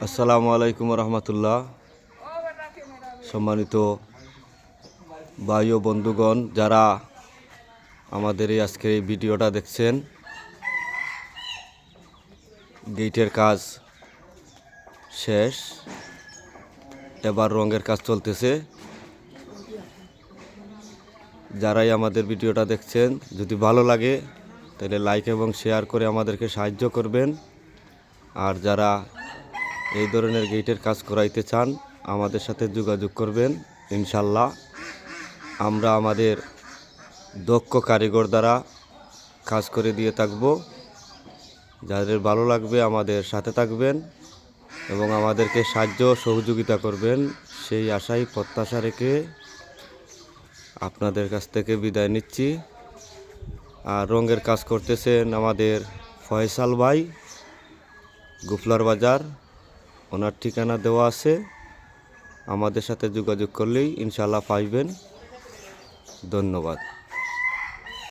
আসসালামু আলাইকুম রহমতুল্লাহ। সম্মানিত ভাই ও বন্ধুগণ, যারা আমাদের এই আজকের এই ভিডিওটা দেখছেন, গেটের কাজ শেষ, এবার রঙের কাজ চলতেছে। যারাই আমাদের ভিডিওটা দেখছেন, যদি ভালো লাগে তাহলে লাইক এবং শেয়ার করে আমাদেরকে সাহায্য করবেন। আর যারা এই ধরনের গেটের কাজ করাইতে চান, আমাদের সাথে যোগাযোগ করবেন। ইনশাল্লাহ আমরা আমাদের দক্ষ কারিগর দ্বারা কাজ করে দিয়ে থাকব। যাদের ভালো লাগবে আমাদের সাথে থাকবেন এবং আমাদেরকে সাহায্য সহযোগিতা করবেন, সেই আশাই প্রত্যাশা রেখে আপনাদের কাছ থেকে বিদায় নিচ্ছি। আর রঙের কাজ করতেছেন আমাদের ফয়সাল ভাই, গুফলার বাজার। ওনার ঠিকানা দেওয়া আছে, আমাদের সাথে যোগাযোগ করলেই ইনশাল্লাহ পাইবেন। ধন্যবাদ।